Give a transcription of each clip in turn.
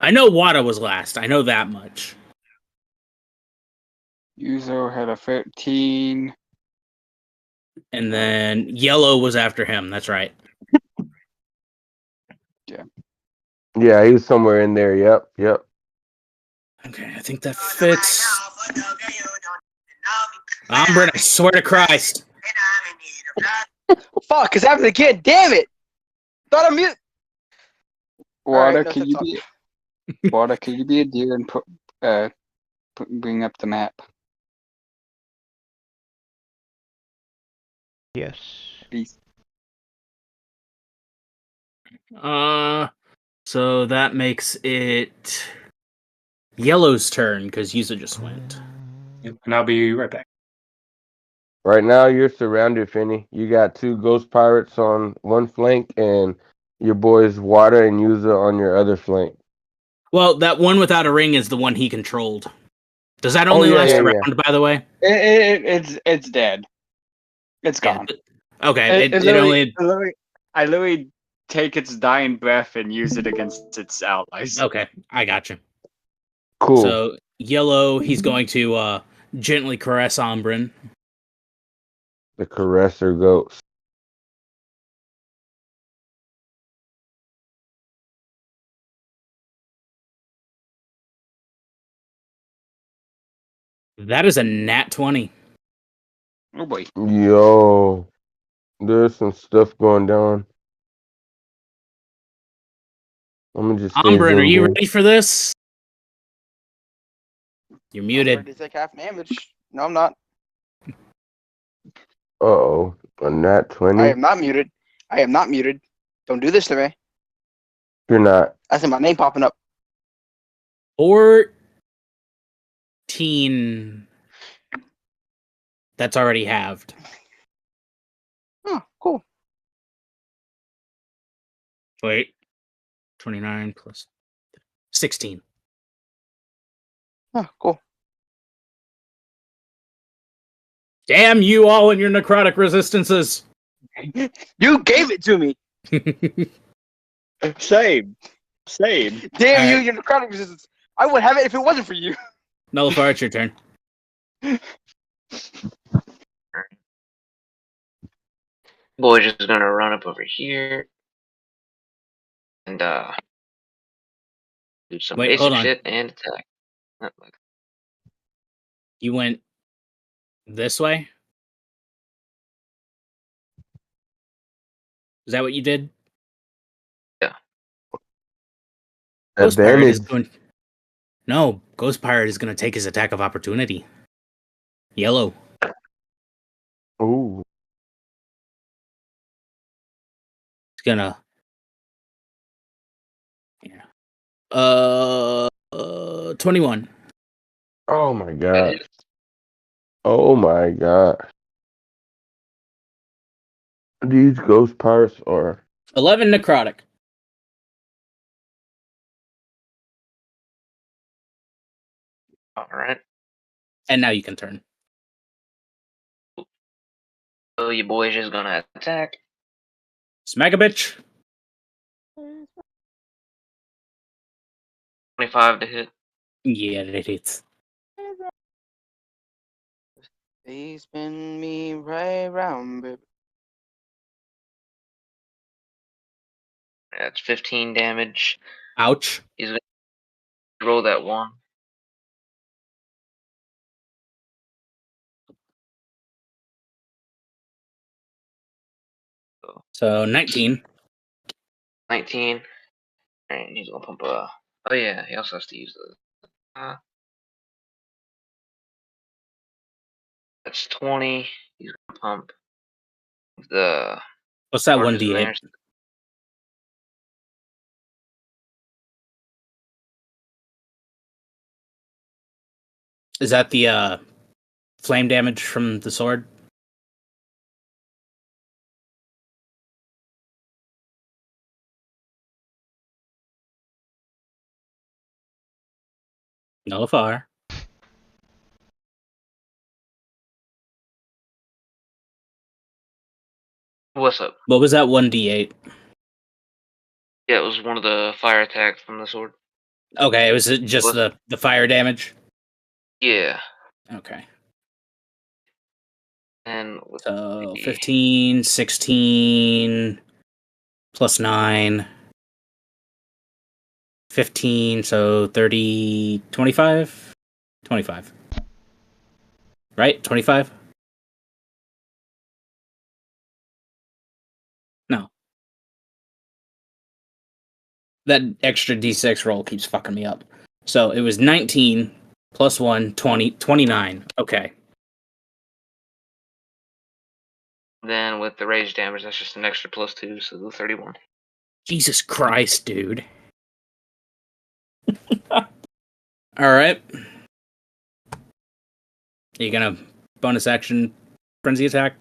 I know Wada was last. I know that much. Yuzo had a 13. And then Yellow was after him. That's right. Yeah, he was somewhere in there. Yep. Okay, I think that fits. Umbrin, I swear to Christ. Fuck, it's happening again. Damn it. Thought I'm mute. Wada, Alright, no, can you be a deer and bring up the map? Yes. Please. So that makes it Yellow's turn because Yuza just went. Yep, and I'll be right back. Right now, you're surrounded, Finny. You got 2 ghost pirates on one flank, and your boys Water and Yuza on your other flank. Well, that one without a ring is the one he controlled. Does that only last a round, by the way? It's dead. It's gone. Okay, I literally take its dying breath and use it against its allies. Okay, I gotcha. Cool. So, Yellow, he's going to gently caress Umbrin. The caresser ghost. That is a nat 20. Oh boy. Yo. There's some stuff going down. I'm gonna just Umbrin, are you ready for this? You're muted. I'm ready to take half damage. No, I'm not. Uh-oh. A nat 20? I am not muted. Don't do this to me. You're not. I see my name popping up. 14. That's already halved. Oh, cool. Wait. 29 plus 16. Oh, cool. Damn you all and your necrotic resistances. You gave it to me. Same. Damn you, your necrotic resistance. I would have it if it wasn't for you. Nullifier, it's your turn. Voyage is gonna run up over here and do some basic shit and attack. You went this way? Is that what you did? Yeah. Ghost Pirate is going. No, Ghost Pirate is going to take his attack of opportunity. Yellow. Ooh. It's gonna. Yeah. 21. Oh my god. Oh my god. These ghost pirates are 11 necrotic. Alright. And now you can turn. So your boy is gonna attack. Smack a bitch. 25 to hit. Yeah, it hits. They spin me right round, baby. That's 15 damage. Ouch. He's gonna roll that 1. So 19. 19. Alright, he's gonna pump a. Oh yeah, he also has to use the. That's 20. He's gonna pump the. What's that 1d8? Is that the flame damage from the sword? Nullifier. What's up? What was that 1d8? Yeah, it was one of the fire attacks from the sword. Okay, was it just What? the fire damage? Yeah. Okay. And with So maybe 15, 16, plus 9. 15, so 30, 25? 25. Right? 25? No. That extra d6 roll keeps fucking me up. So it was 19 plus 1, 20, 29. Okay. then with the rage damage, that's just an extra +2, so 31. Jesus Christ, dude. Alright. Are you gonna bonus action frenzy attack?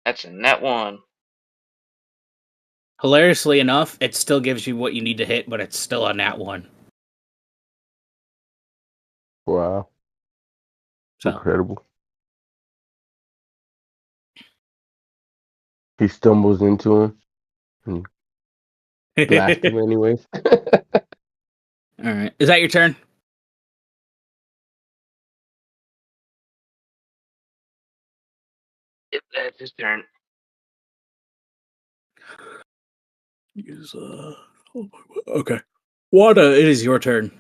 That's a net 1. Hilariously enough, it still gives you what you need to hit, but it's still a nat 1. Wow. So. Incredible. He stumbles into him and blasts him anyways. Alright. Is that your turn? Yep, that's his turn. Okay. Wada, it is your turn.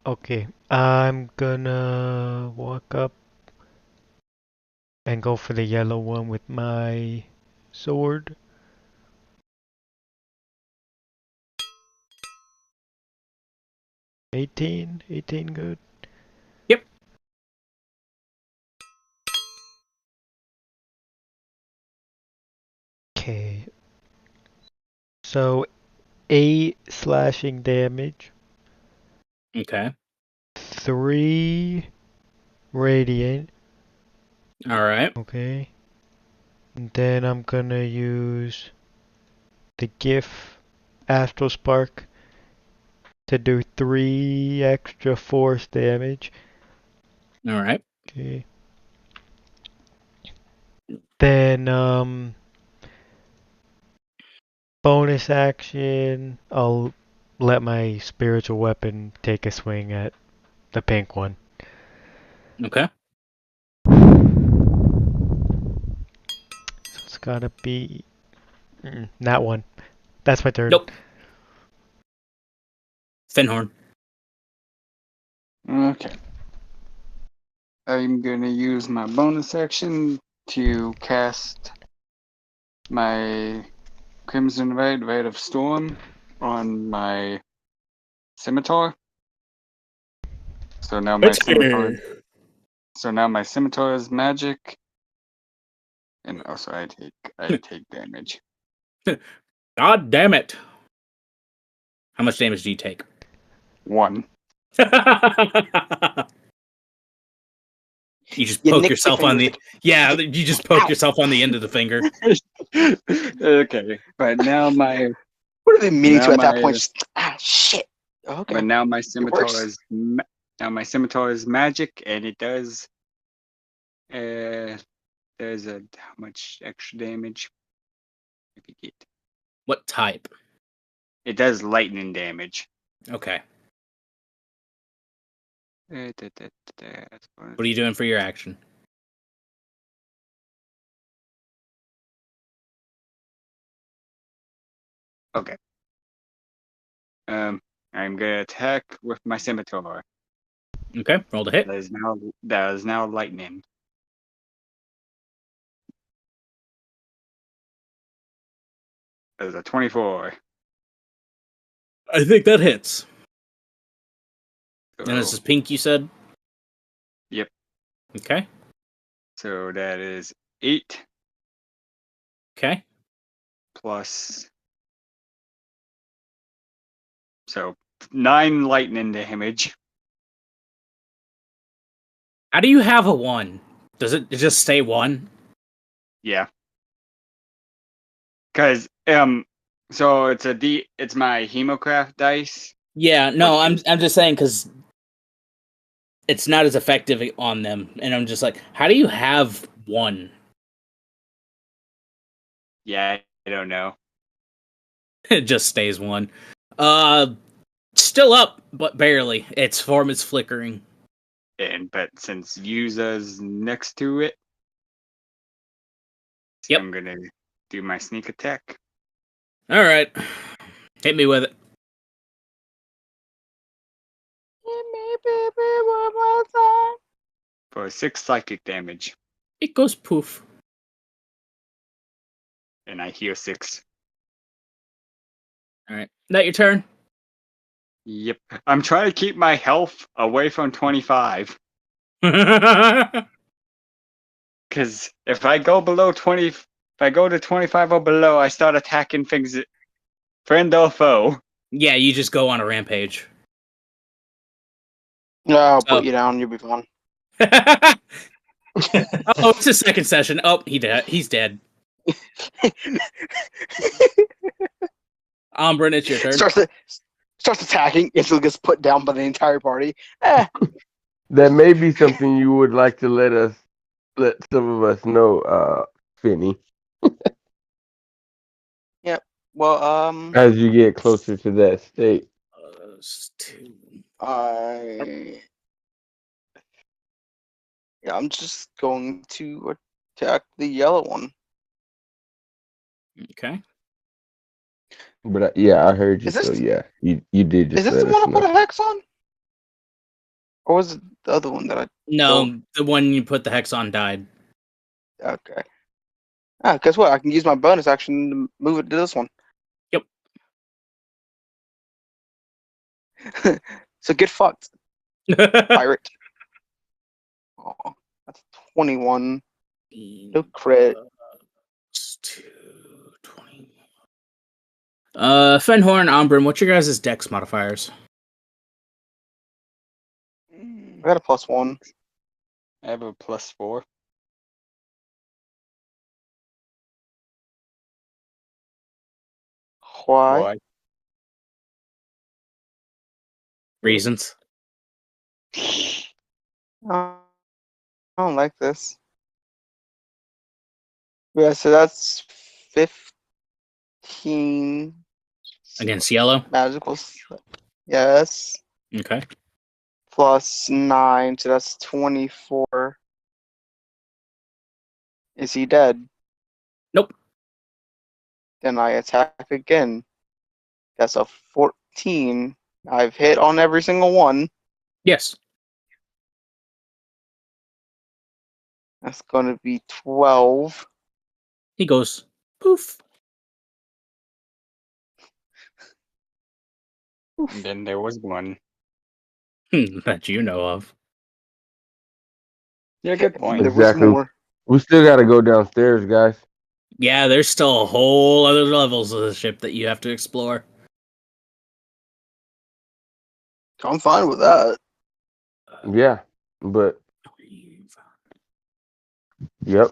Okay, I'm gonna walk up and go for the yellow one with my sword. Eighteen good. Yep. Okay. So 8 slashing damage, Okay. 3 radiant. Alright. Okay. And then I'm gonna use the gift Astral Spark to do 3 extra force damage. Alright. Okay. Then bonus action, I'll let my spiritual weapon take a swing at the pink one. Okay. So it's gotta be that one. That's my turn. Nope. Finhorn. Okay. I'm gonna use my bonus action to cast my Crimson Rite of Storm on my scimitar. So now my scimitar is magic. And also I take damage. God damn it. How much damage do you take? 1. You just You poke nicked your yourself on fingers. the you just poke yourself on the end of the finger. Okay. But now my What have been meaning Now to at that my- point? Just, shit. Okay. but now my scimitar works. is magic, and it does there's a how much extra damage? I forget. What type? It does lightning damage. Okay. What What are you doing for your action? Okay. I'm gonna attack with my scimitar. Okay, roll to hit. That is now lightning. That is a 24. I think that hits. So, And this is pink, you said? Yep. Okay. So that is 8 Okay. plus. So 9 lightning damage. How do you have a 1? Does it just stay 1? Yeah. Cause so it's it's my Hemocraft dice. Yeah, no, Which I'm just saying because it's not as effective on them, and I'm just like, how do you have 1. Yeah, I don't know. It just stays 1. Still up, but barely. Its form is flickering. But since Yuza's next to it, Yep. I'm gonna do my sneak attack. All right, hit me with it. For 6 psychic damage, It goes poof. and I heal 6. All right, that your turn. Yep. I'm trying to keep my health away from 25. Because if I go below 20, if I go to 25 or below, I start attacking things, friend or foe. Yeah, you just go on a rampage. No, I'll Oh. put you down. You'll be fine. Oh, it's his second session. Oh, he's dead. Umbrin, it's your turn. Starts attacking. Instantly gets put down by the entire party. Eh. That may be something you would like to let some of us know, Finny, Well, as you get closer to that state. I'm just going to attack the yellow one. Okay. But yeah, I heard you. Is this- So yeah, you did Is just this the let one us I put know. a hex on? Or was it the other one that I... No, the one you put the hex on died. Okay. Ah, guess what? I can use my bonus action to move it to this one. Yep. So get fucked, pirate. Oh, that's 21. No crit. Fenhorn, Umbrin, what's your guys' dex modifiers? I got a +1. I have a +4. Why? Reasons. I don't like this. Yeah, so that's 15 Against yellow? magical. Yes. Okay. Plus 9, so that's 24. Is he dead? Nope. Then I attack again. That's a 14. I've hit on every single one. Yes. That's going to be 12. He goes poof. And then there was 1. That you know of. Yeah, good point. There was Exactly. more. We still got to go downstairs, guys. Yeah, there's still a whole other levels of the ship that you have to explore. I'm fine with that. Yeah, but yep.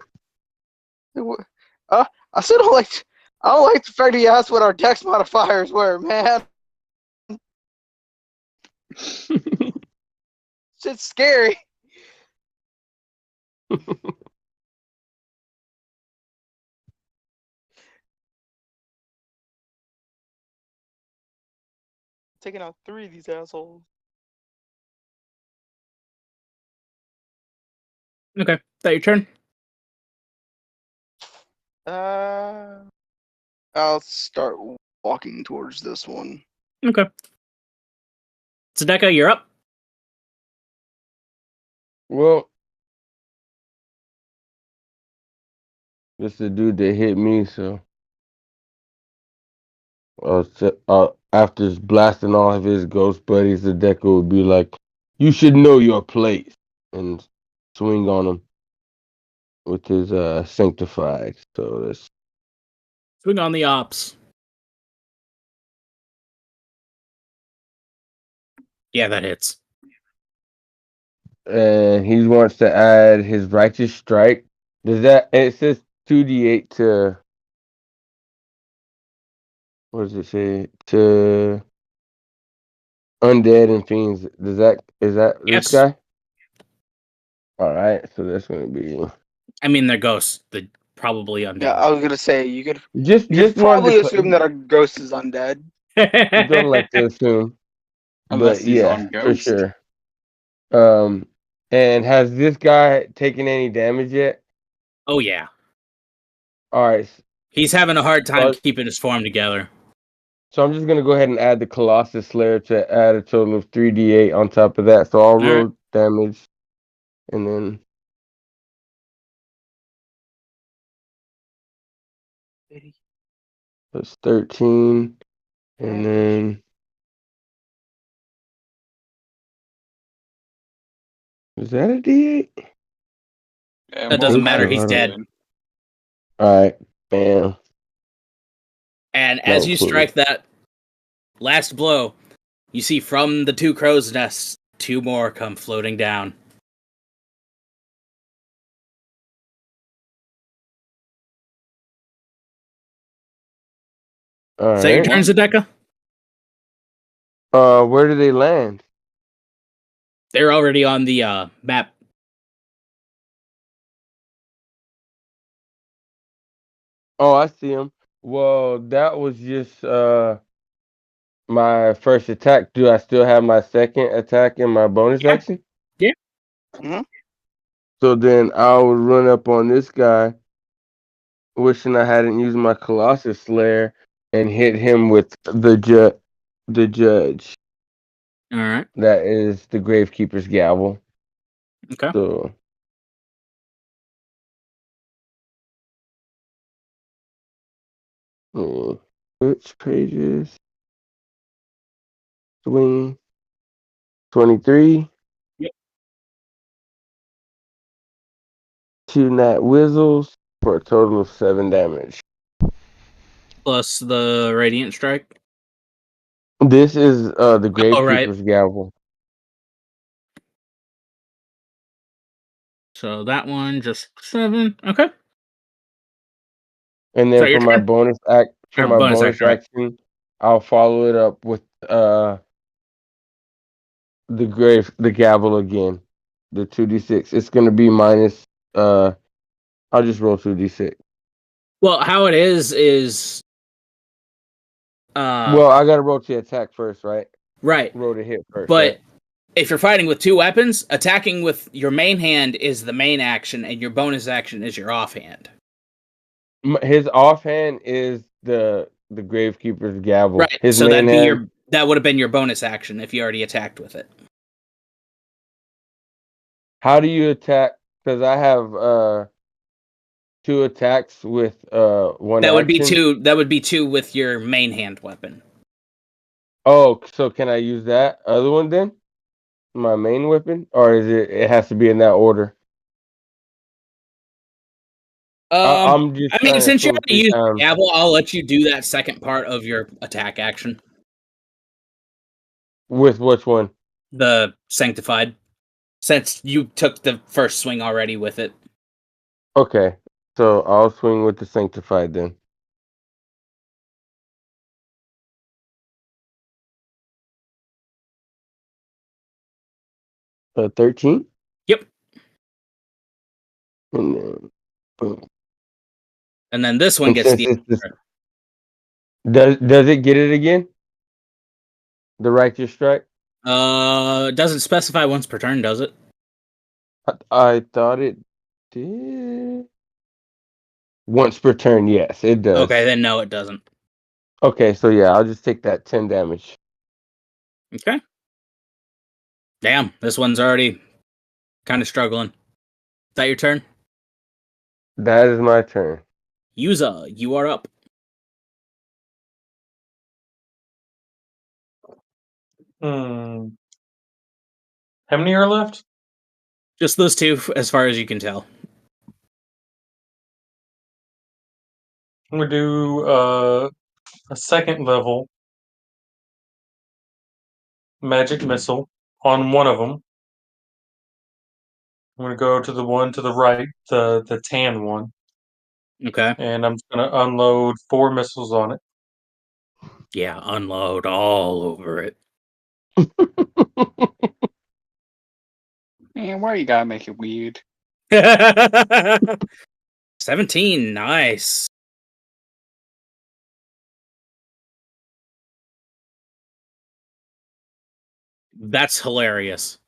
I still don't like. I don't like the fact that you asked what our dex modifiers were, man. Shit's scary. Taking out 3 of these assholes. Okay, that your turn? I'll start walking towards this one. Okay. Tzedekah, you're up. Well, this is the dude that hit me, so after blasting all of his ghost buddies, the Deca would be like, "You should know your place," and swing on him with his sanctified. So that's Swing on the ops. Yeah, that hits. and he wants to add his righteous strike. Does that? It says 2d8 to. What does it say? To undead and fiends. Is that Yes. this guy? All right, so that's gonna be I mean, they're ghosts. They're probably undead. Yeah, I was gonna say you could Just wanted probably to assume that a ghost is undead. don't like to assume, Unless but he's yeah, on for Ghost. sure. And has this guy taken any damage yet? Oh yeah, All right, he's having a hard time Uh, keeping his form together. so I'm just gonna go ahead and add the Colossus Slayer to add a total of 3d8 on top of that. So I'll right. roll damage, and then that's 13, and then is that a d8? Yeah, That doesn't think matter. so, He's I don't- dead. All right, bam. And as No you clue. strike that last blow, you see from the two crows' nests, two more come floating down. All Is that your right. turn, Zedeka? Where do they land? They're already on the map. Oh, I see them. Well, that was just my first attack. Do I still have my second attack in my bonus Yeah. action? Yeah. Mhm. So then I would run up on this guy, wishing I hadn't used my Colossus Slayer, and hit him with the judge. All right. That is the Gravekeeper's gavel. Okay. So which pages? Swing 23. Yep. 2 nat whizzles for a total of 7 damage. Plus the radiant strike. This is the Oh, right. Gravekeeper's gavel. So that one just 7. Okay. And So then your for my turn? bonus Or bonus action, right? action, I'll follow it up with the gavel again. The 2d6. It's gonna be minus I'll just roll 2d6. Well, how it is Well, I gotta roll to attack first, right? right. Roll to hit first, But right? if you're fighting with two weapons, attacking with your main hand is the main action, and your bonus action is your offhand. His offhand is the Gravekeeper's gavel. Right. His So main that'd be hand, that would have been your bonus action if you already attacked with it. how do you attack? Because I have 2 attacks with one That would be action. two. That would be two with your main hand weapon. Oh, so can I use that other one then? My main weapon? Or is it has to be in that order? I'm just I mean, trying to since you swing already 3 used times. gavel, I'll let you do that second part of your attack action, With which one? the sanctified, since you took the first swing already with it. Okay. So I'll swing with the Sanctified then. 13? Yep. And then boom. And then this one And gets since the. it's this, does it get it again? The Righteous Strike? It doesn't specify once per turn, does it? I thought it did. Once per turn, yes, it does. Okay, then no, it doesn't. Okay, so yeah, I'll just take that 10 damage. Okay. Damn, this one's already kind of struggling. Is that your turn? That is my turn. Yuza, you are up. Hmm. How many are left? Just those two, as far as you can tell. I'm gonna do a second level magic missile on one of them. I'm gonna go to the one to the right, the tan one, Okay. and I'm just gonna unload 4 missiles on it. Yeah, unload all over it. Man, why you gotta make it weird? 17, nice. That's hilarious.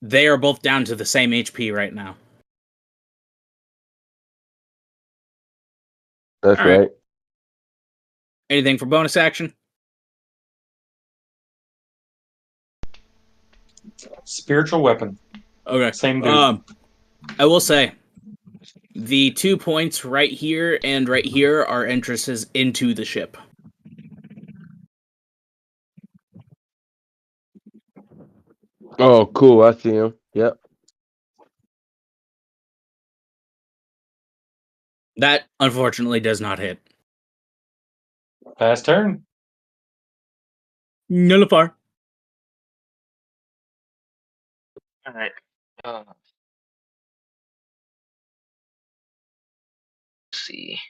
They are both down to the same HP right now. That's All right. right. Anything for bonus action? Spiritual weapon. Okay. Same dude. I will say the 2 points right here and right here are entrances into the ship. Oh, cool. I see him. Yep. That unfortunately does not hit. Fast turn. Nullify. Alright. Let's see.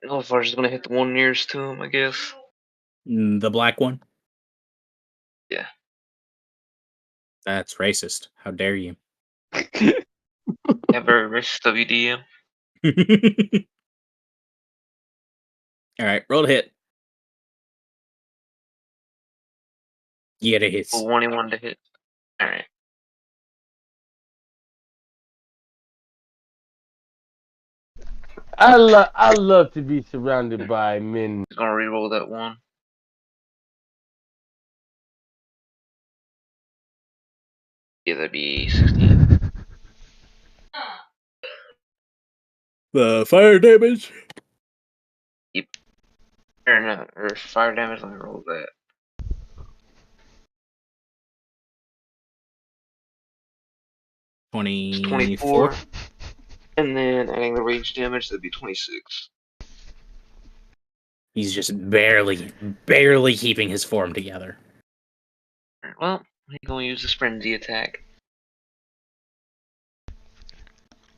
Nullifiers is gonna hit the one nearest to him, I guess. The black one? Yeah. That's racist. How dare you? Ever racist WDM. Alright, roll to hit. Yeah, it hits. 21 to hit. Alright. I love to be surrounded by men. He's gonna reroll that one. Yeah, that'd be 16. The fire damage. Or no, or fire damage, let me roll that. It's 24. And then adding the rage damage, that'd be 26. He's just barely keeping his form together. Alright, well, he's gonna use this frenzy attack.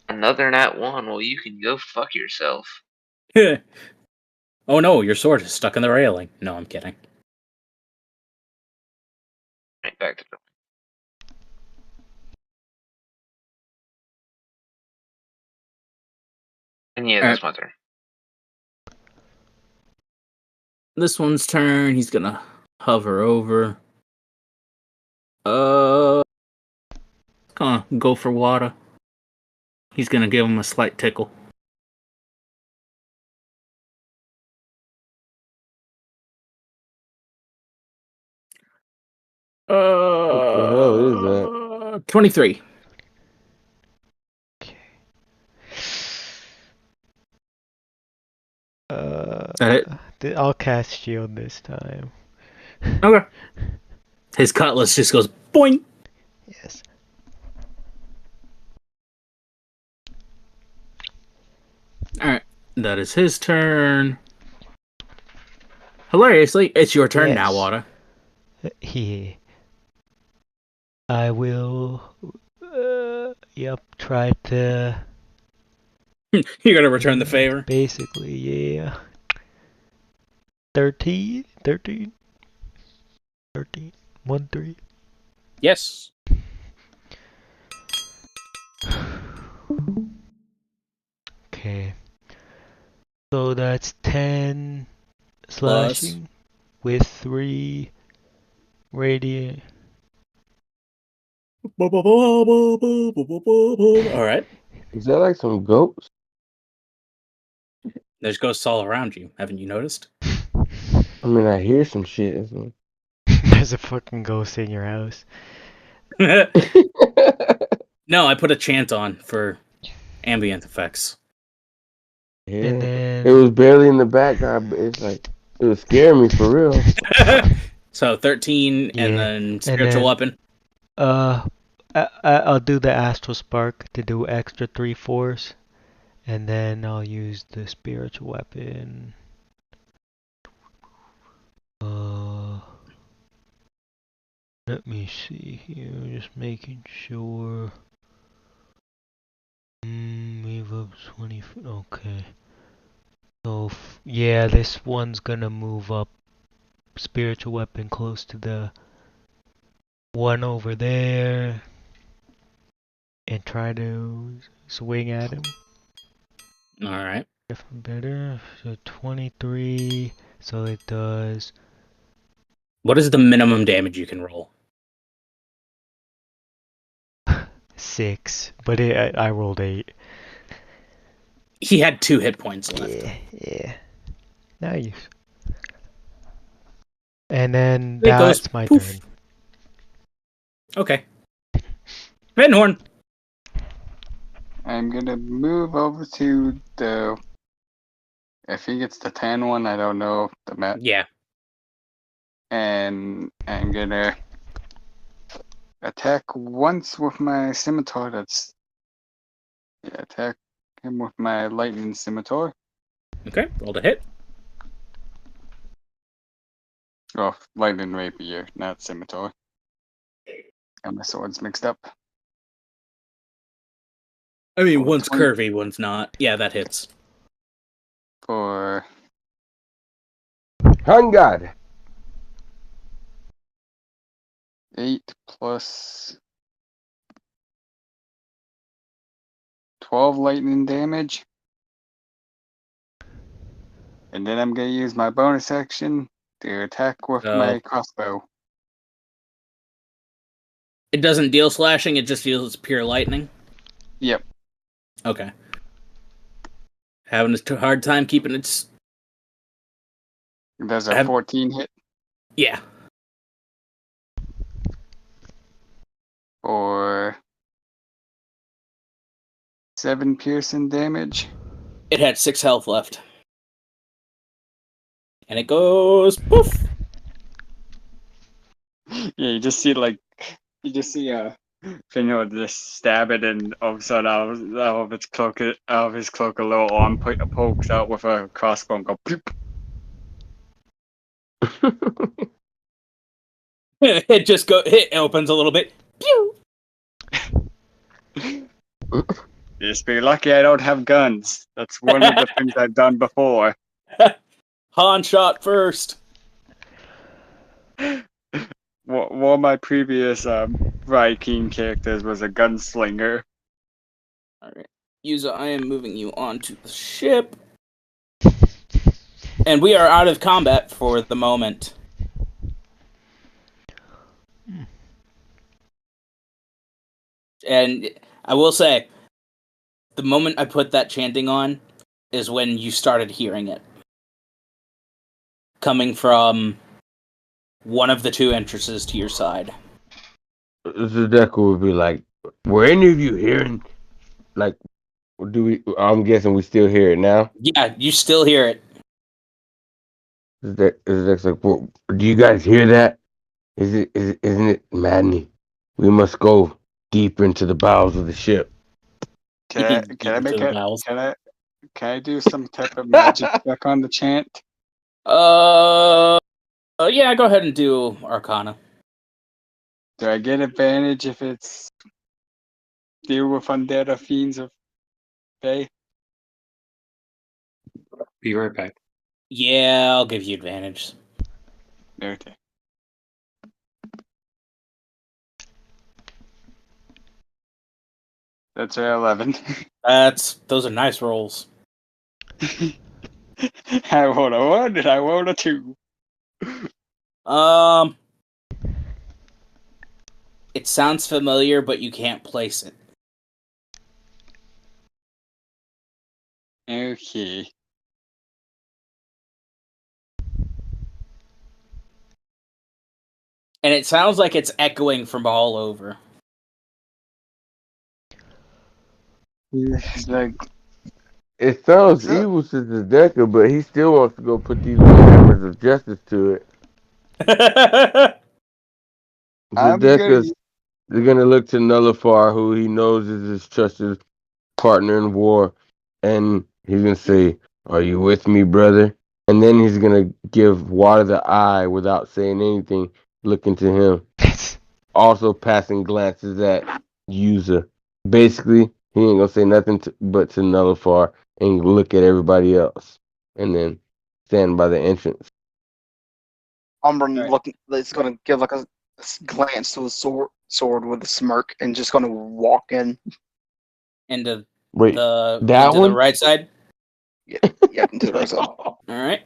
Another nat 1, well, you can go fuck yourself. Oh no, your sword is stuck in the railing. No, I'm kidding. Right, back to the. And yeah, that's my turn. This one's turn. He's gonna hover over. Gonna go for water. He's gonna give him a slight tickle. What the hell is that? 23. Okay. That I'll cast shield this time. Okay. His cutlass just goes boing. Yes. Alright. That is his turn. Hilariously, it's your turn now, Yes. Wada. He. I will. Try to. You're gonna return the favor. Basically, yeah. 13? 13? 13? 1, 3. Yes. Okay. So that's 10 slashing with 3 radiant. Alright. Is that like some goats? There's ghosts all around you. Haven't you noticed? I mean, I hear some shit. There's a fucking ghost in your house. No, I put a chant on for ambient effects. Yeah. And then It was barely in the background, but it's like it was scaring me for real. So 13 Yeah, and then spiritual then- weapon. I'll do the astral spark to do extra 3 force, and then I'll use the spiritual weapon. Let me see here, just making sure. Move up 20 foot. Okay. So yeah, this one's gonna move up spiritual weapon close to the one over there. and try to swing at him. All right. If I'm better, so 23. So it does What is the minimum damage you can roll? 6, but I rolled 8. He had 2 hit points left. Yeah. Nice. And then It goes that's my poof. turn. Okay. Venhorn. I'm gonna move over to the. If he gets the tan one, I don't know the map. Yeah. And I'm gonna attack once with my scimitar. Attack him with my lightning scimitar. Okay. Roll to hit. Oh, lightning rapier, not scimitar. Got my swords mixed up. I mean, Oh, one's 20. curvy, one's not. Yeah, that hits. For Hangad. 8 plus 12 lightning damage. And then I'm gonna use my bonus action to attack with my crossbow. It doesn't deal slashing, it just deals pure lightning. Yep. Okay. Having a hard time keeping its. Does a 14 hit Yeah. for 7 piercing damage. It had 6 health left. And it goes poof. Yeah, you just see Finno just stab it, and all of a sudden out of his cloak, a little arm pokes out with a crossbow and go bloop. It opens a little bit. Pew! Just be lucky I don't have guns. That's one of the things I've done before. Han shot first. One of my previous Viking characters was a gunslinger. Alright. Yuza, I am moving you onto the ship. And we are out of combat for the moment. And I will say, the moment I put that chanting on is when you started hearing it. Coming from one of the 2 entrances to your side. The deck would be like, were any of you hearing? Like, I'm guessing we still hear it now. Yeah, you still hear it. The deck's like, well, do you guys hear that? Isn't it maddening? We must go deep into the bowels of the ship. Can I Deep make into the it? bowels. Can I do some type of magic check on the chant? Yeah, go ahead and do Arcana. Do I get advantage if it's deal with undead or fiends of Fae? Be right back. Yeah, I'll give you advantage. Okay. That's a 11. Those are nice rolls. I rolled a 1 and I rolled a 2. It sounds familiar, but you can't place it. Okay. And it sounds like it's echoing from all over. It's like, It sounds So- evil to the Decker, but he still wants to go put these hammers of justice to it. The I'm Deckers, good. they're gonna look to Nullifar, who he knows is his trusted partner in war, and he's gonna say, "Are you with me, brother?" And then he's gonna give Water the eye without saying anything, looking to him, also passing glances at User. Basically, he ain't gonna say nothing but to Nullifar and look at everybody else, and then stand by the entrance. Umbran Right. looking. It's gonna give like a glance to his sword, sword with a smirk and just gonna walk in. Into Wait, the that into one? the right side. Yep, into the right side. All right.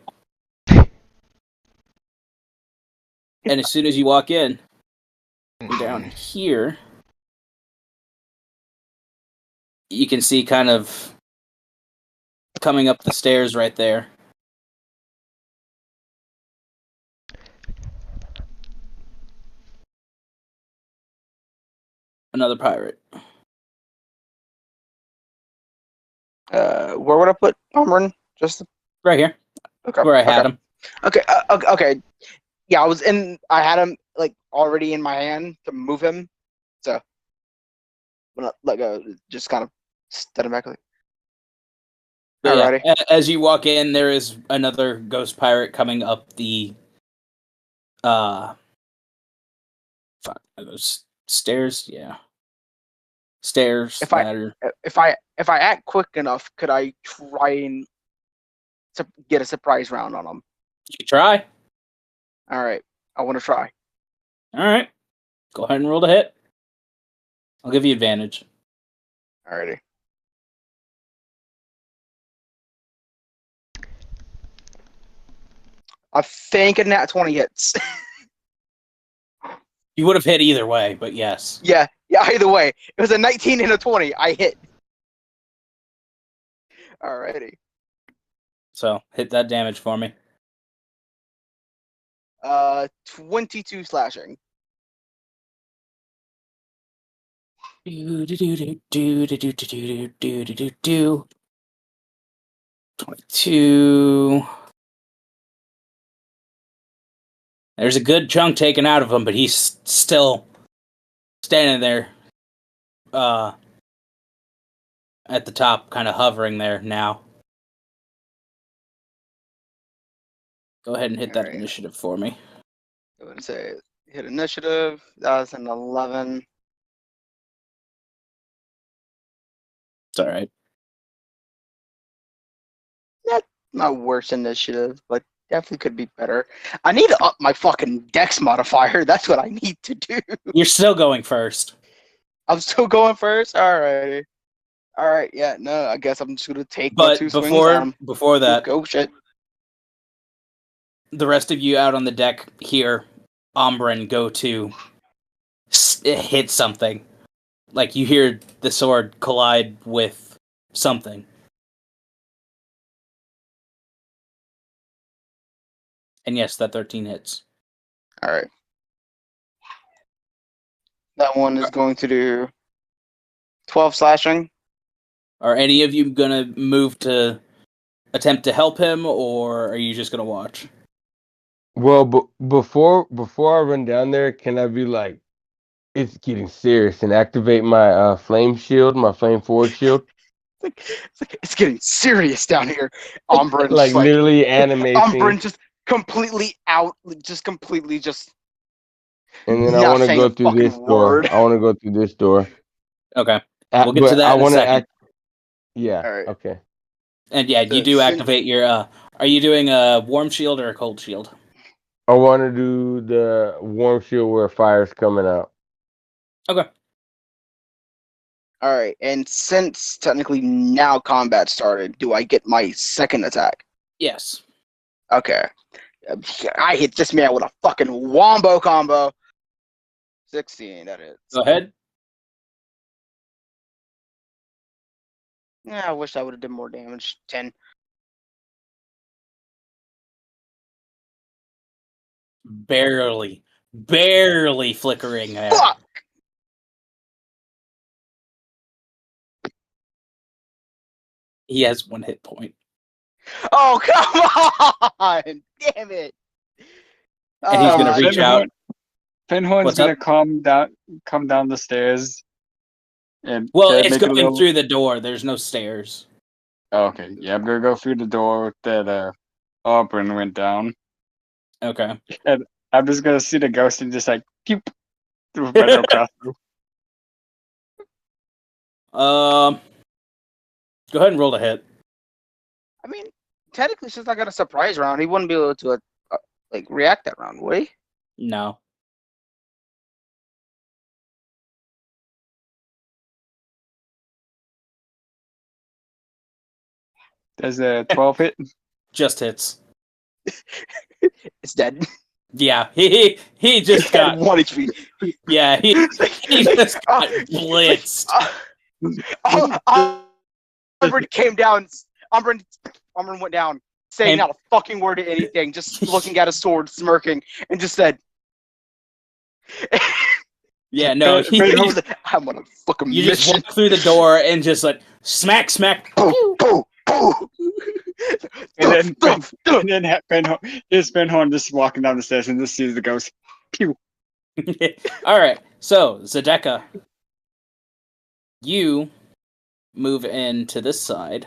And as soon as you walk in, down here, you can see kind of coming up the stairs right there. Another pirate. Where would I put Umrin? Just Right here, okay. where I had him. Okay. Okay. Yeah, I had him like already in my hand to move him. So, like just kind of set him back. Like, But alrighty. yeah, as you walk in, there is another ghost pirate coming up the fuck, are those stairs? Yeah. Stairs If I- ladder. If I act quick enough, could I try and get a surprise round on him? You try. All right, I want to try. All right. Go ahead and roll to hit. I'll give you advantage. Alrighty. I think a nat 20 hits. You would have hit either way, but yes. yeah. Either way, it was a 19 and a 20. I hit. Alrighty. So hit that damage for me. 22 slashing. Do do do do do do do do do do do do. 22. There's a good chunk taken out of him, but he's still standing there. At the top, kind of hovering there now. Go ahead and hit that Alright. initiative for me. I would say hit initiative. That's an 11. It's alright. Not worst initiative, but definitely could be better. I need to up my fucking dex modifier. That's what I need to do. You're still going first. I'm still going first? Alrighty. Alright, yeah, no, I guess I'm just gonna take my But 2 swings on him. before that, Go shit. the rest of you out on the deck hear Ombren go to hit something. Like you hear the sword collide with something. And yes, that 13 hits. Alright. That one is going to do 12 slashing. Are any of you gonna move to attempt to help him, or are you just gonna watch? Well, before I run down there, can I be like, it's getting serious, and activate my flame shield, my flame forward shield? It's getting serious down here. Umbrin like literally animation. Umbrin just completely out, just completely just. And then I want to go through this door. I want to go through this door. Okay. We'll get to that in a second. Yeah. All right. Okay. And yeah, you do activate your. Are you doing a warm shield or a cold shield? I want to do the warm shield where fire's coming out. Okay. All right, and since technically now combat started, do I get my second attack? Yes. Okay. I hit this man with a fucking wombo combo. 16, that is. Go ahead. Yeah, I wish I would have done more damage. 10. Barely flickering there. Fuck! He has 1 hit point. Oh, come on! Damn it! And he's gonna reach out. Pinhorn's What's gonna up? come down the stairs. And Well, to it's make it a going little- through the door. There's no stairs. Oh, okay, yeah, I'm gonna go through the door that Auburn went down. Okay. And I'm just gonna see the ghost and just like pew through my cross through. Go ahead and roll to hit. I mean, technically, since I got a surprise round, he wouldn't be able to like react that round, would he? No. Does a 12 hit? Just hits. It's dead. Yeah, he just It had got 1 HP. yeah he just got blitzed. Umbren came down. Umbren went down, saying Came- not a fucking word to anything, just looking at his sword, smirking, and just said, Yeah, no, I was like, I'm on a fucking you just mission. walk through the door and just like smack, smack. Boom, boom, boom. And then Benhorn just walking down the stairs and just sees the ghost. Pew. All right, so Zedeka, you move into this side,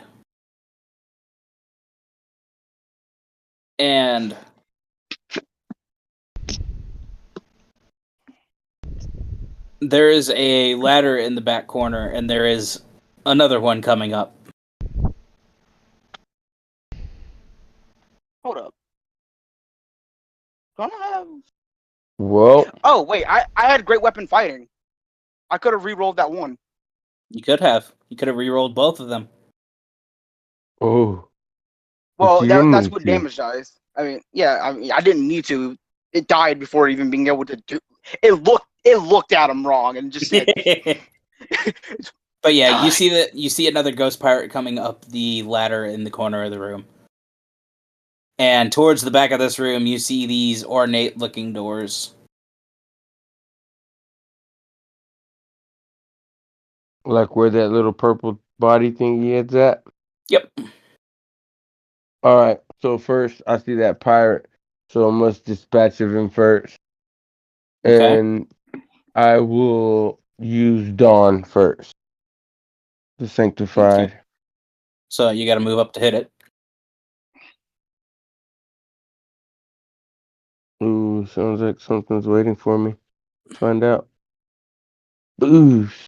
and there is a ladder in the back corner, and there is another one coming up. Hold up. Don't I have... Well, Oh, wait, I had great weapon fighting. I could have re-rolled that one. You could have. You could have re-rolled both of them. oh, Well, but you didn't that's need what to. damage dies. I mean, yeah, I didn't need to. It died before even being able to do. It looked at him wrong and just said, But yeah, Die. you see another ghost pirate coming up the ladder in the corner of the room. And towards the back of this room, you see these ornate-looking doors. Like where that little purple body thingy is at. Yep. All right. So first, I see that pirate. So I must dispatch of him first, Okay. and I will use Dawn first. The sanctified. So you got to move up to hit it. Ooh, sounds like something's waiting for me. Find out. Boosh.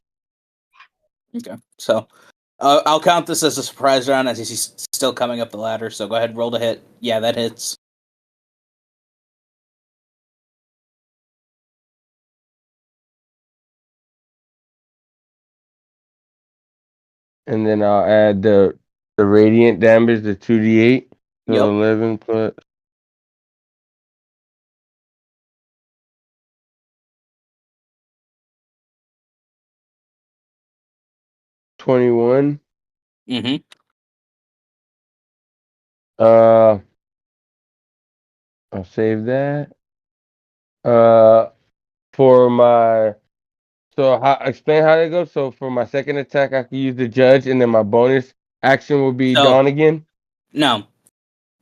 Okay. So I'll count this as a surprise round as he's still coming up the ladder. So go ahead and roll to hit. Yeah, that hits. And then I'll add the radiant damage, the 2d8. So Yep. 11 plus. $21. Mm-hmm. I'll save that. For my explain how that goes. So for my second attack, I can use the judge, and then my bonus action will be So- Dawn again. No.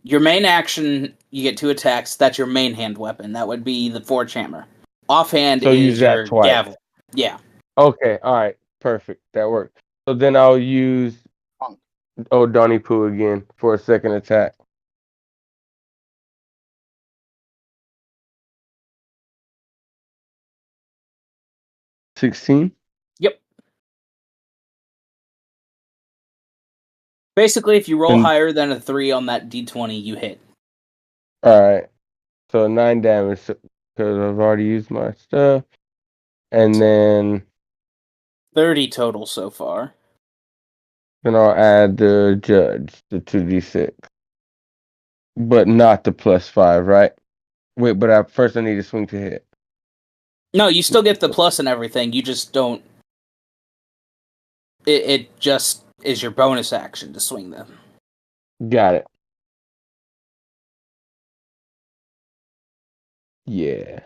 Your main action, you get 2 attacks. That's your main hand weapon. That would be the Forge Hammer. Offhand So use is that your twice. gavel. Yeah. Okay, all right, perfect. That works. So then I'll use Donnie Poo again for a second attack. $16. Yep. Basically, if you roll And- higher than a 3 on that d20, you hit. All right. So 9 damage because I've already used my stuff, and then 30 total so far. I'll add the judge, the 2d6, but not the +5, right? Wait, but first I need to swing to hit. No, you still get the plus and everything. You just don't. It just is your bonus action to swing them. Got it. Yeah.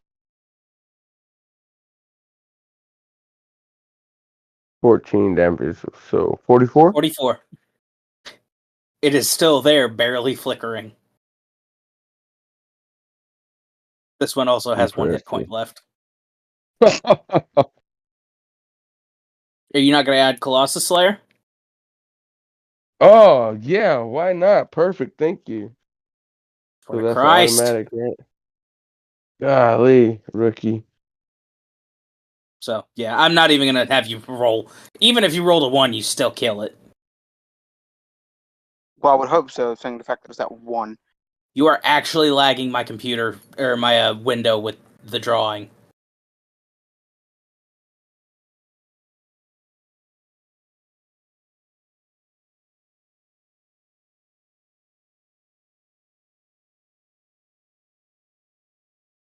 14 damage, so 44? 44. It is still there, barely flickering. This one also has 1 hit point left. Are you not going to add Colossus Slayer? Oh, yeah, why not? Perfect, thank you. For So that's Christ. automatic, right? Golly, rookie. So, yeah, I'm not even going to have you roll. Even if you rolled a 1, you still kill it. Well, I would hope so, saying the fact that it's that one. You are actually lagging my computer, or my window with the drawing.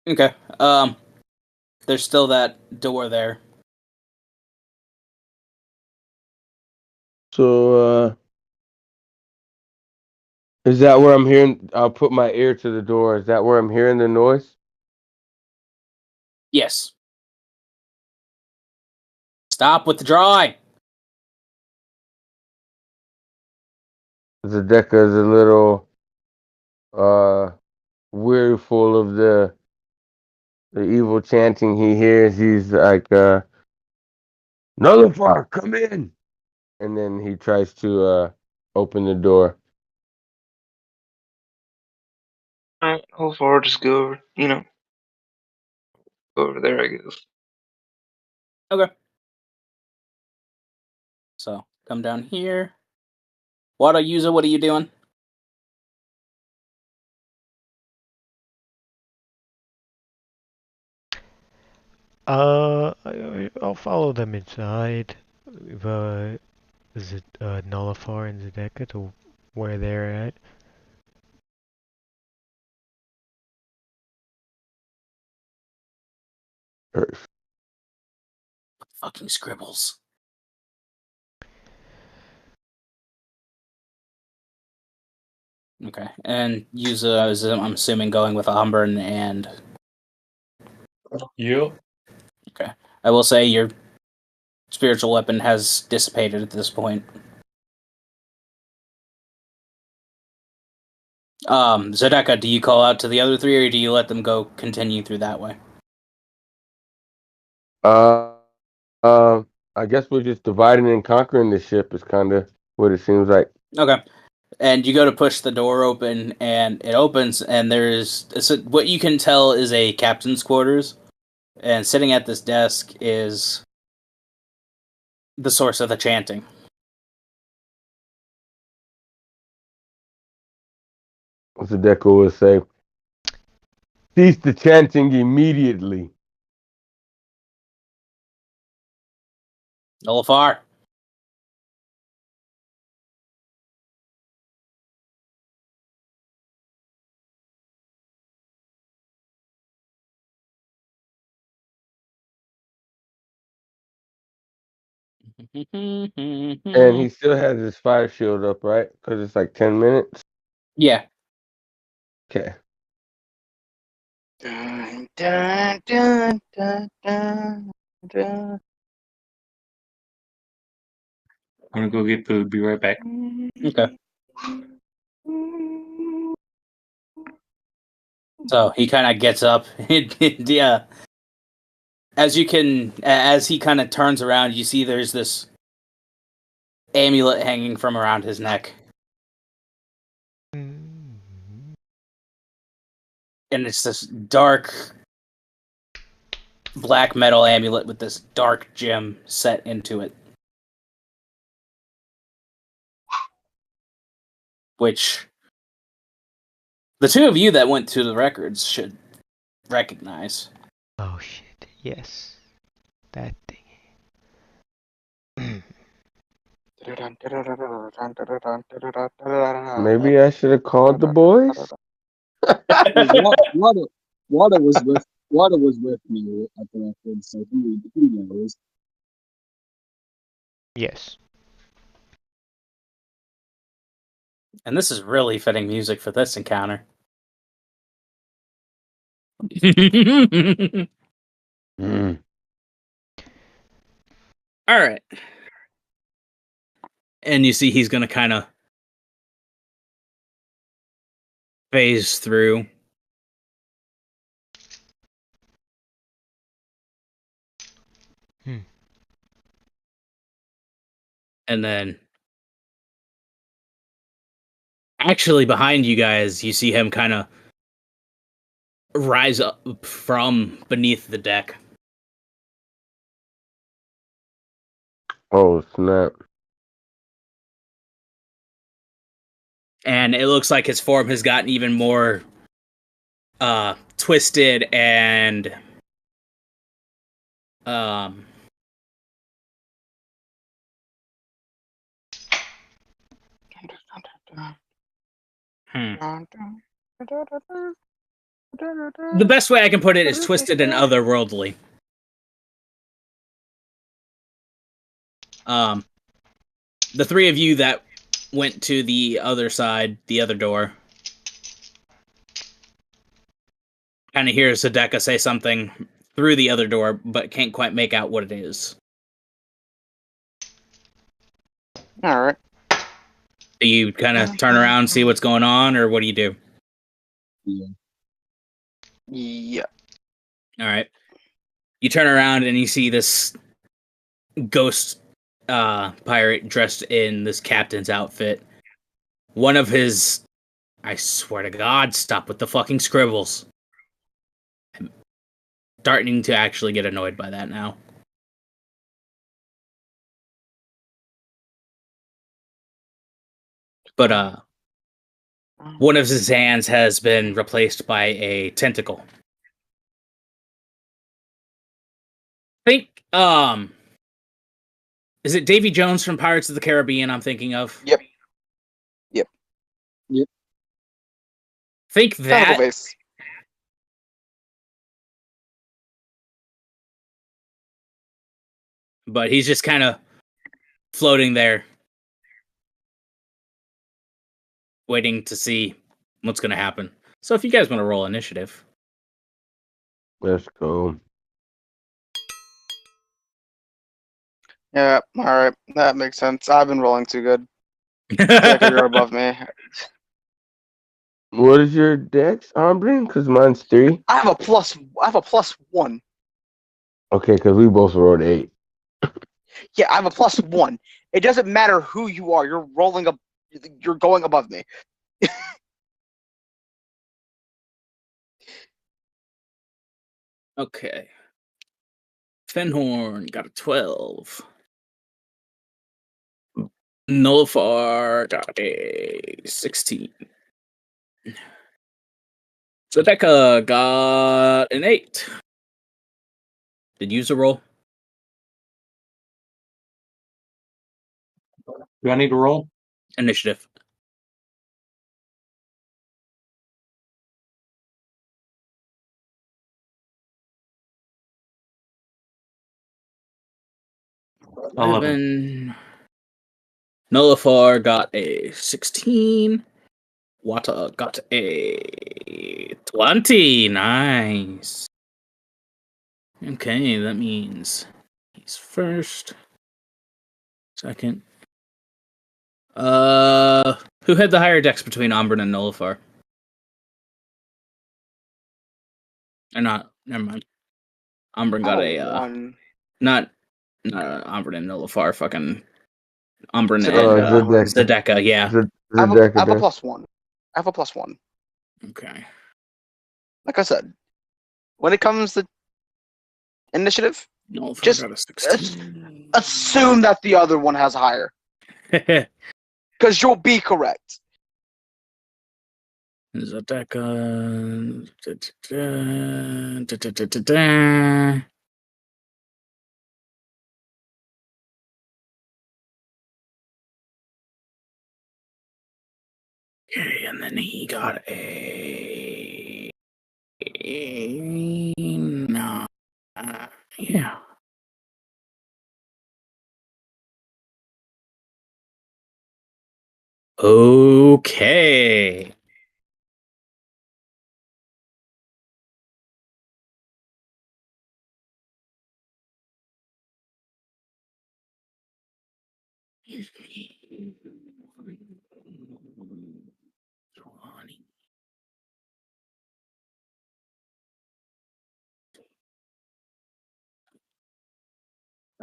Okay. There's still that door there. So, is that where I'm hearing? I'll put my ear to the door. Is that where I'm hearing the noise? Yes. Stop with the drawing. Zedeka is a little weariful of the evil chanting he hears. He's like, Nullifar, come in! And then he tries to open the door. Alright, hold forward, just go over, go over there, I guess. Okay. So come down here. Water user, what are you doing? I'll follow them inside. Is it Nullifar and Zedeka to where they're at? Fucking scribbles. Okay, and Yuza is, I'm assuming, going with Umbran and... Yep. Okay. I will say your spiritual weapon has dissipated at this point. Zedeka, do you call out to the other three, or do you let them go continue through that way? Uh, I guess we're just dividing and conquering the ship is kind of what it seems like. Okay. And you go to push the door open, and it opens, and what you can tell is a captain's quarters, and sitting at this desk is the source of the chanting. Zedeka would say, cease the chanting immediately. Nullifar. And he still has his fire shield up, right? Because it's like 10 minutes. Yeah. Okay. Dun, dun, dun, dun, dun, dun. I'm gonna go get food. Be right back. Okay. So he kind of gets up. Yeah. As he kind of turns around, you see there's this amulet hanging from around his neck. Mm. And it's this dark black metal amulet with this dark gem set into it. Which the two of you that went to the records should recognize. Oh shit, yes. That thing. Maybe I should have called the boys. Water was with me at the record, so he knows. Yes. And this is really fitting music for this encounter. Mm. All right. And you see he's going to kind of phase through. And then actually behind you guys, you see him kind of rise up from beneath the deck. Oh, snap. And it looks like his form has gotten even more twisted and The best way I can put it is twisted and otherworldly. The three of you that went to the other side, the other door, kind of hear Sadeka say something through the other door, but can't quite make out what it is. All right. Do you kind of turn around, see what's going on, or what do you do? Yeah. Yeah. All right. You turn around and you see this ghost pirate dressed in this captain's outfit. One of his... I swear to God, stop with the fucking scribbles. I'm starting to actually get annoyed by that now. But, one of his hands has been replaced by a tentacle. Think, is it Davy Jones from Pirates of the Caribbean I'm thinking of? Yep. Think Tentacle that, face. but he's just kind of floating there, waiting to see what's going to happen. So if you guys want to roll initiative. Let's go. Yeah. All right. That makes sense. I've been rolling too good. Decker, you're above me. What is your dex, Armbring? Because mine's 3. I have a +1. Okay, because we both rolled 8. Yeah, I have a +1. It doesn't matter who you are. You're rolling up. You're going above me. Okay. Fenhorn got a 12. Nullifar got a 16. Zedeka got an 8. Did you use a roll? Do I need to roll? Initiative. $11. Nullifar got a 16. Wata got a 20. Nice. Okay, that means he's first. Second. Who had the higher dex between Umbrin and Nullifar? Or not? Never mind. Umbrin got a 1. not Umbrin and Nullifar. Fucking Umbrin Zedeka. and Zedeka. Yeah. I have a Zedeka. +1. I have a +1. Okay. Like I said, when it comes to initiative, Nullifar just got a 16. assume that the other one has higher, because you'll be correct. Zedeka. Okay, and then he got a 9. Yeah. Okay.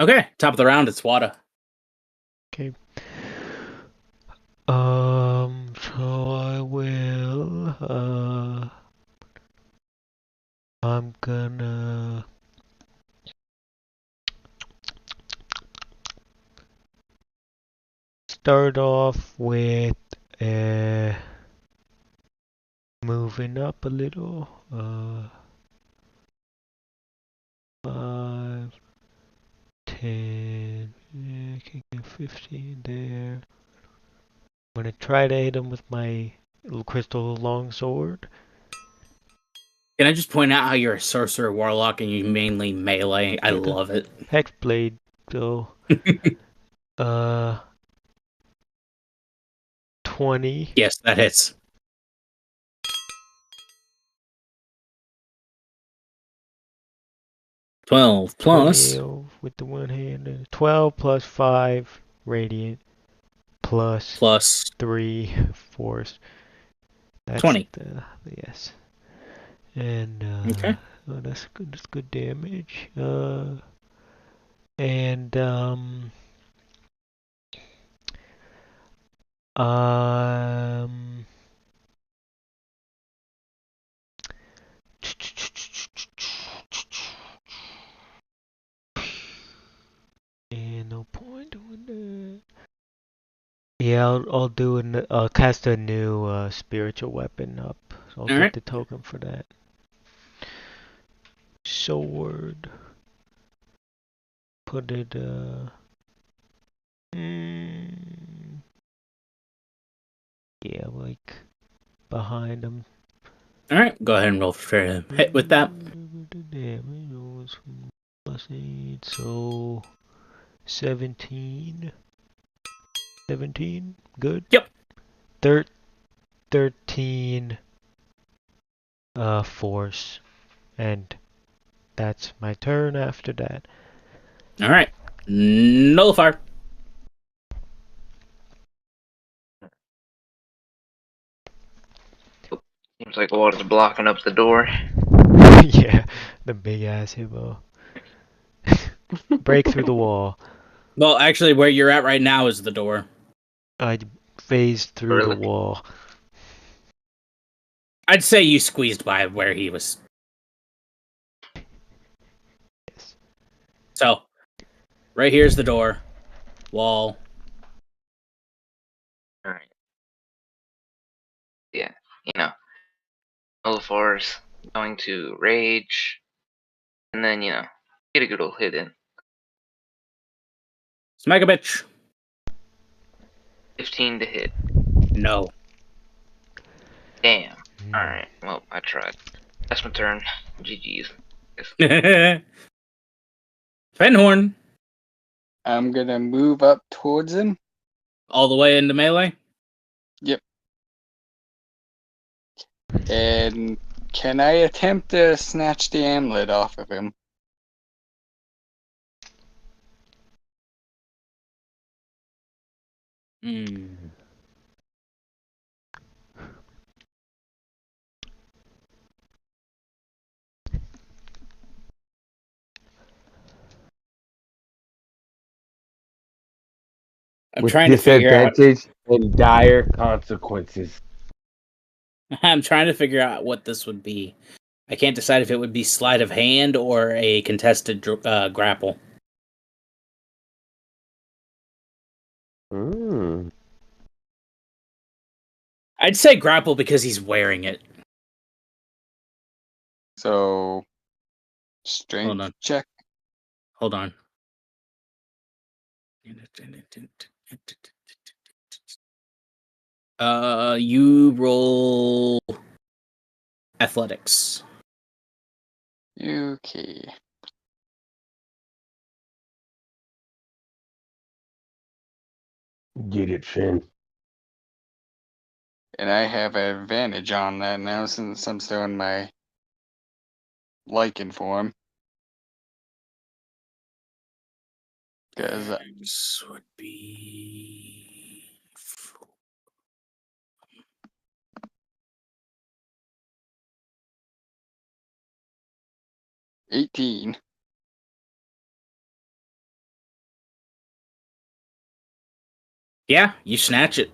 Okay, top of the round, it's Wada. Okay. So I will, I'm gonna start off with, moving up a little, 5, 10, yeah, can get 15 there. I'm gonna try to hit him with my little crystal longsword. Can I just point out how you're a sorcerer warlock and you mainly melee? I love it. Hexblade, so 20. Yes, that hits. 12 plus 12 with the one hand. 12 plus 5 radiant plus plus 3 force. That's 20. Yes. And Okay. oh, that's good. That's good damage. And um and no point doing that. Yeah, I'll do I'll cast a new spiritual weapon up. So I'll get Alright. the token for that. Sword. Put it yeah, like behind him. Alright, go ahead and roll for hit with that. Damage was +8, so 17. 17, good. Yep. 13 force, and that's my turn after that. Alright. Nullifier. Seems like water's blocking up the door. Yeah, the big ass hippo. Break through the wall. Well, actually, where you're at right now is the door. I phased through the Really? wall. I'd say you squeezed by where he was. Yes. So, right here's the door. Wall. Alright. Yeah, Nullifar's going to rage, and then, get a good old hit in. Smack a bitch. 15 to hit. No. Damn. Alright, well, I tried. That's my turn. GG's. Fenhorn. I'm gonna move up towards him. All the way into melee? Yep. And can I attempt to snatch the amulet off of him? Hmm. I'm With trying to figure out. disadvantage and dire consequences. I'm trying to figure out what this would be. I can't decide if it would be sleight of hand or a contested grapple. I'd say grapple because he's wearing it. So, Hold on. strength check. Hold on. You roll athletics. Okay. Get it, Finn. And I have an advantage on that now since I'm still in my lichen form. Because This would be 18. Yeah, you snatch it.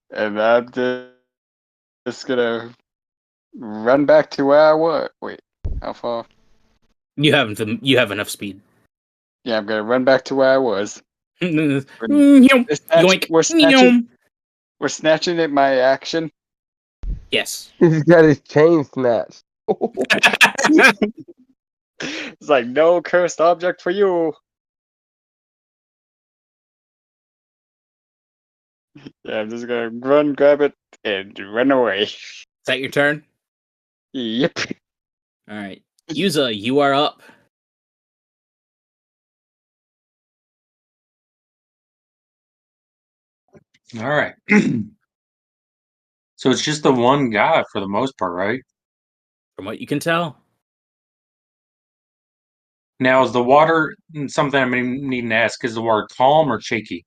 And I'm just gonna run back to where I was. Wait, how far? You have enough speed. Yeah, I'm gonna run back to where I was. Yoink. We're snatching it my action. Yes. He's got his chain snatched. It's like, no cursed object for you. Yeah, I'm just gonna run, grab it, and run away. Is that your turn? Yep. All right. Yuza, you are up. All right. So it's just the one guy for the most part, right? From what you can tell. Now, is the water something I'm needing to ask? Is the water calm or shaky?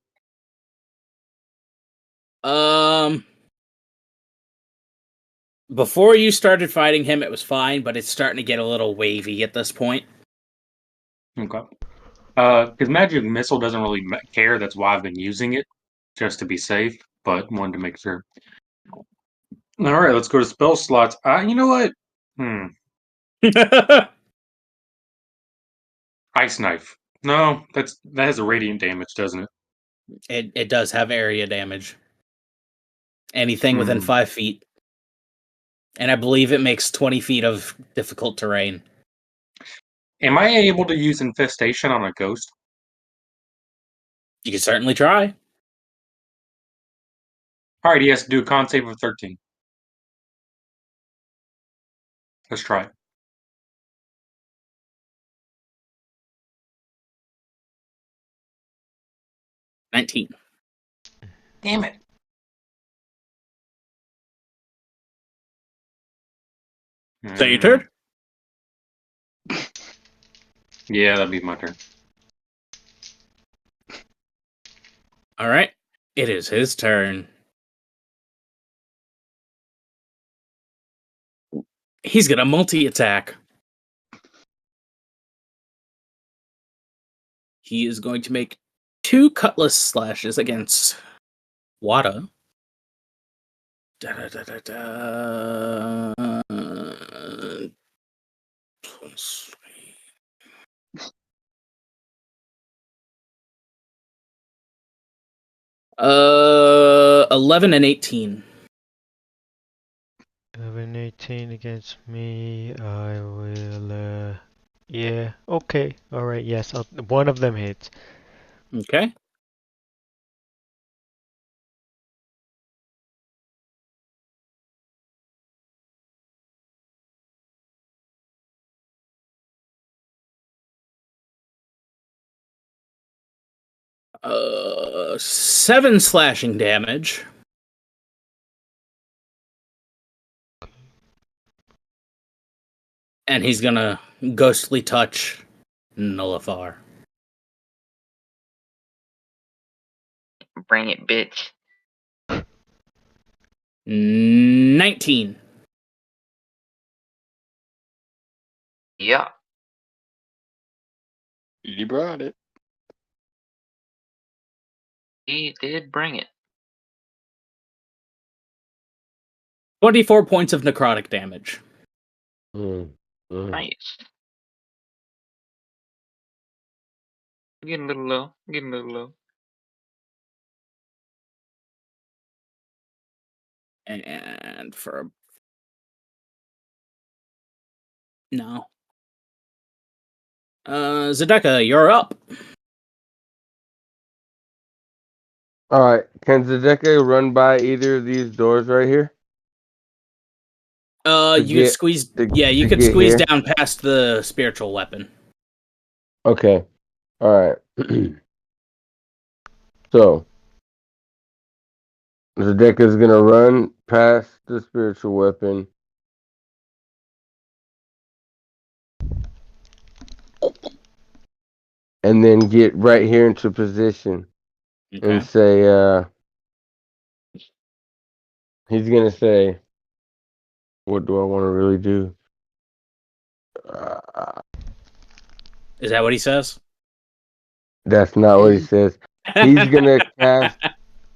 Before you started fighting him, it was fine, but it's starting to get a little wavy at this point. Okay. Because magic missile doesn't really care. That's why I've been using it, just to be safe. But wanted to make sure. All right, let's go to spell slots. You know what? Ice knife. No, that has a radiant damage, doesn't it? It does have area damage. Anything within Hmm. 5 feet. And I believe it makes 20 feet of difficult terrain. Am I able to use infestation on a ghost? You can certainly try. All right, he has to do a con save of 13. Let's try it. $19. Damn it. Is that your turn? Yeah, that'd be my turn. All right. It is his turn. He's going to multi-attack. He is going to make 2 cutlass slashes against Wada. Da, da, da, da, da. Plus 11 and 18. 11, 18 against me. I will. Yeah. Okay. All right. Yes. One of them hits. Okay. Seven slashing damage. And he's gonna ghostly touch Nullifar. Bring it, bitch. 19. Yeah. You brought it. He did bring it. 24 points of necrotic damage. Nice. Getting a little low. Getting a little low. And for... No. Zedeka, you're up. All right. Can Zedeke run by either of these doors right here? You could squeeze... you could get squeeze here? down past the spiritual weapon. Okay. All right. So, Zedeka's gonna run past the spiritual weapon. And then get right here into position and Okay. say, he's gonna say, what do I want to really do? Is that what he says? That's not what he says. He's gonna cast.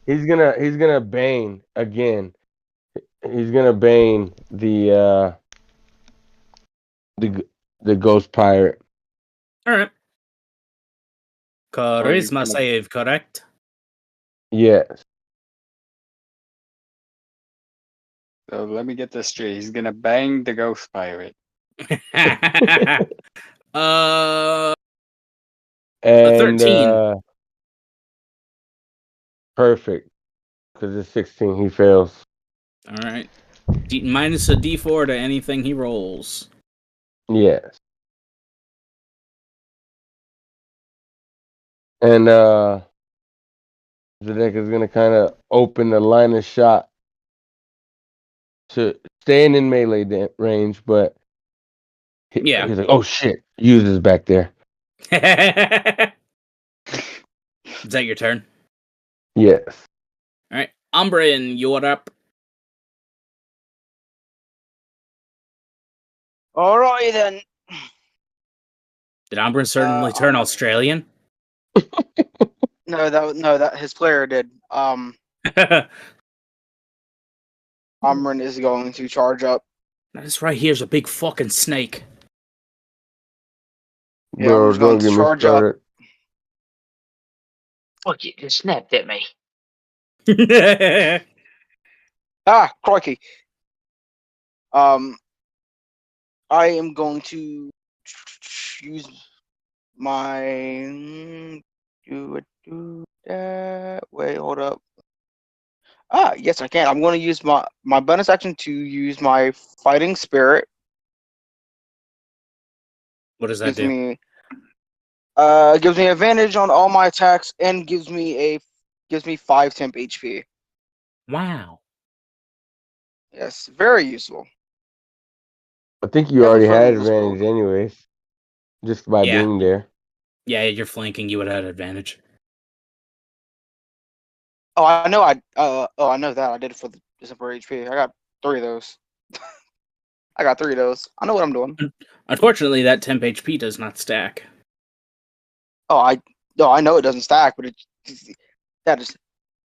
He's gonna bane again. He's gonna bane the ghost pirate. All right. Charisma gonna- save, correct? Yes. So let me get this straight. He's gonna bang the ghost pirate. uh, And 13. perfect. Because it's 16, he fails. All right. Minus a D4 to anything he rolls. Yes. And Zedek is gonna kind of open the line of shot to staying in melee range, but Yeah. he's like, "Oh shit, uses back there." Is that your turn? Yes. All right. Umbreon, you're up. Alrighty then. Did Umbreon certainly turn I'm- Australian? No, that his player did. Amrin is going to charge up. This right here's a big fucking snake. Yeah, Bro, Amrin's going don't to get me charge up. started. Fuck it, just snapped at me. Ah, crikey. I am going to use my do that. Wait, hold up. Ah, yes, I can. I'm going to use my bonus action to use my fighting spirit. What does that Gives do? me gives me advantage on all my attacks and gives me 5 temp HP. Wow. Yes, very useful. I think you Definitely already for a had middle school. advantage anyways, just by Yeah. being there. Yeah, you're flanking. You would have had advantage. Oh, I know. I know that I did it for the December HP. I got 3 of those. I got 3 of those. I know what I'm doing. Unfortunately, that temp HP does not stack. Oh, I know it doesn't stack, but that is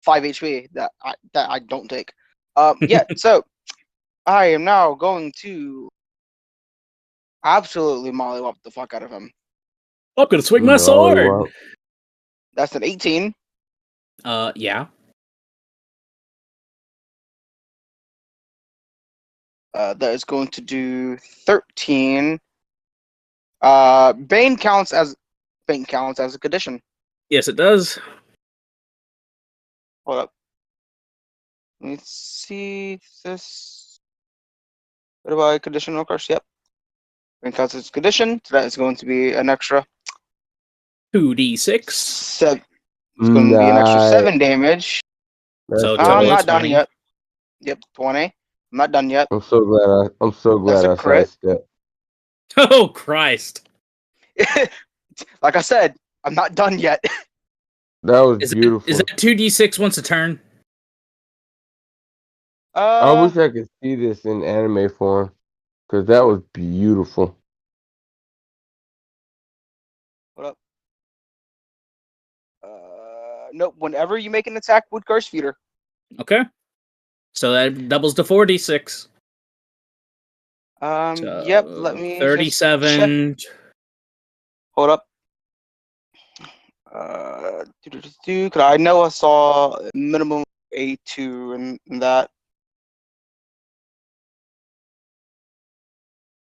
5 HP that I don't take. Yeah. So I am now going to absolutely mollywop the fuck out of him. I'm gonna swing my sword. That's an 18. Yeah. That is going to do 13. Bane counts as a condition. Yes, it does. Hold up. Let's see this. What about conditional curse? Yep. Bane counts as a condition. So that is going to be an extra 2d6. 7. It's going to be an extra 7 damage. So That's total I'm is not done 20. yet. Yep, 20. I'm not done yet. I'm so glad That's a I crit. sidestepped. Oh Christ! Like I said, I'm not done yet. That was Is beautiful. that 2d6 once a turn? I wish I could see this in anime form, because that was beautiful. What up? Nope. Whenever you make an attack with Curse Feeder. Okay. So that doubles to 4d6. Yep. Let me just 37. check. Hold up. Cause I know I saw minimum A2 in that.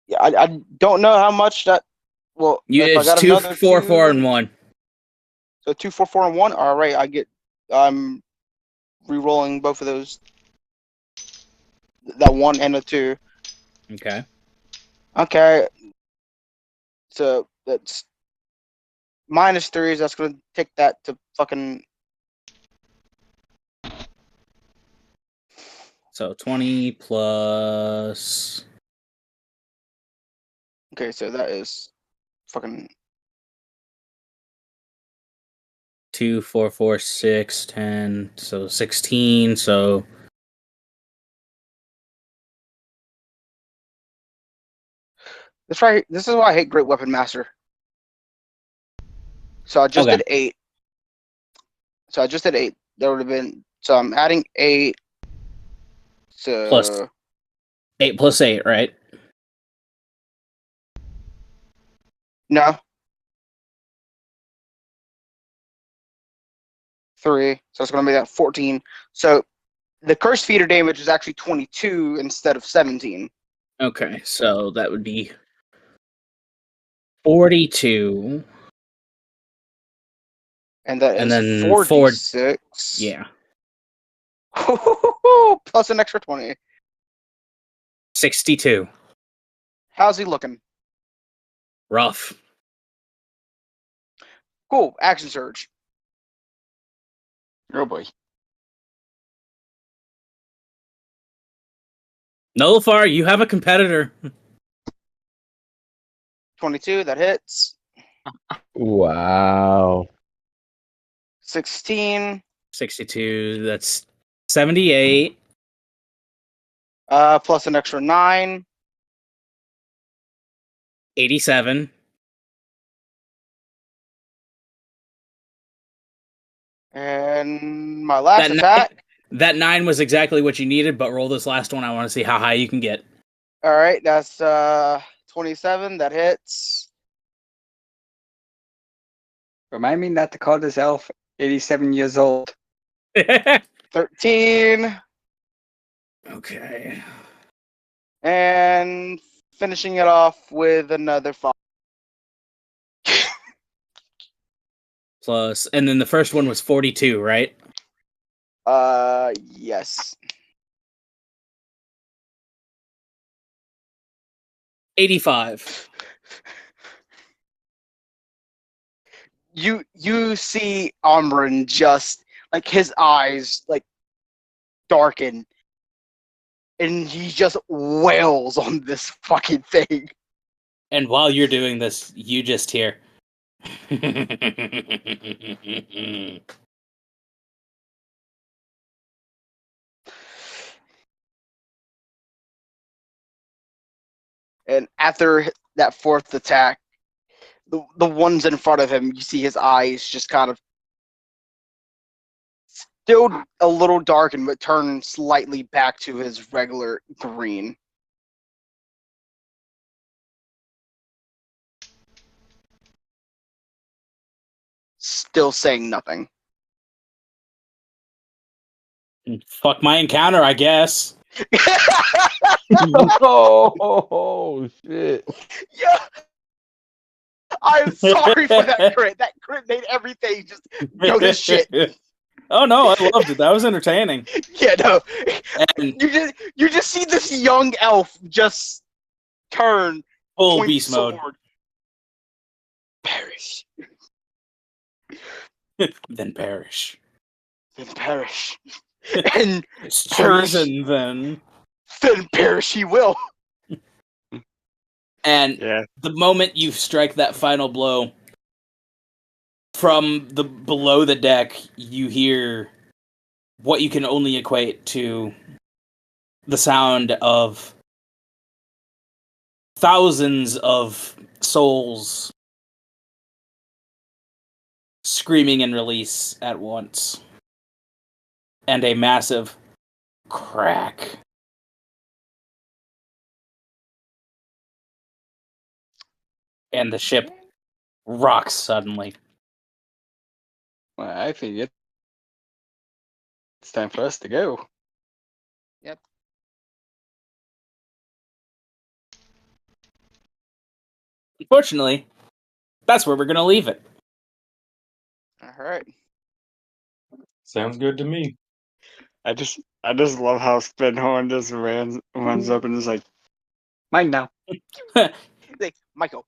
Yeah, I don't know how much that. Well, if I It's got 2, another 4, 2, 4, and 1. So 2, 4, 4, and 1. All right, I'm re-rolling both of those. That 1 and a 2. Okay. Okay. So that's -3s. That's gonna take that to fucking. So 20 plus. Okay, so that is fucking. 2, 4, 4, 6, 10. So 16. So. This is why I hate Great Weapon Master. So I just Okay. did 8. There would have been. So I'm adding 8. So Plus 8 plus 8, right? no. 3. So it's gonna be that 14. So the Curse Feeder damage is actually 22 instead of 17. Okay, so that would be 42. And that And is then 4d6. Yeah. Plus an extra 20. 62. How's he looking? Rough. Cool. Action surge. Oh boy. Nullifar, you have a competitor. 22. That hits. Wow. 16. 62. That's 78. Plus an extra 9. 87. And my last That attack. That 9 was exactly what you needed, but roll this last one. I want to see how high you can get. All right, that's 27. That hits. Remind me not to call this elf 87 years old. 13. Okay. And finishing it off with another 5. Plus, and then the first one was 42, right? Yes. 85. You see Omrin just like his eyes like darken, and he just wails on this fucking thing. And while you're doing this, you just hear. And after that fourth attack, the ones in front of him, you see his eyes just kind of still a little darkened, but turn slightly back to his regular green. Still saying nothing. Fuck my encounter, I guess. Oh shit! Yeah. I'm sorry for that crit. That crit made everything just go to shit. Oh no, I loved it. That was entertaining. Yeah, no. And You just see this young elf just turn full point beast mode. sword. Perish. Then perish. Then perish. And It's perish. treason then. Then perish he will. And Yeah. the moment you strike that final blow, from the below the deck, you hear what you can only equate to the sound of thousands of souls screaming in release at once. And a massive crack. And the ship rocks suddenly. Well, I think it's time for us to go. Yep. Unfortunately, that's where we're going to leave it. Alright. Sounds good to me. I just love how Spinhorn just runs up and is like, mine now. Like, Michael.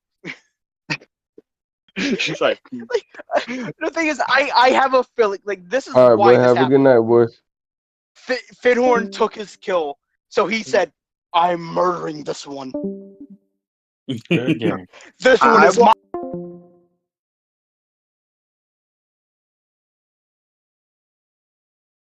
She's like, The thing is, I have a feeling like this is All right, why boy. this Have a happened. good night, boys. Finhorn took his kill, so he said, "I'm murdering this one. Good game. This one I is wa- my."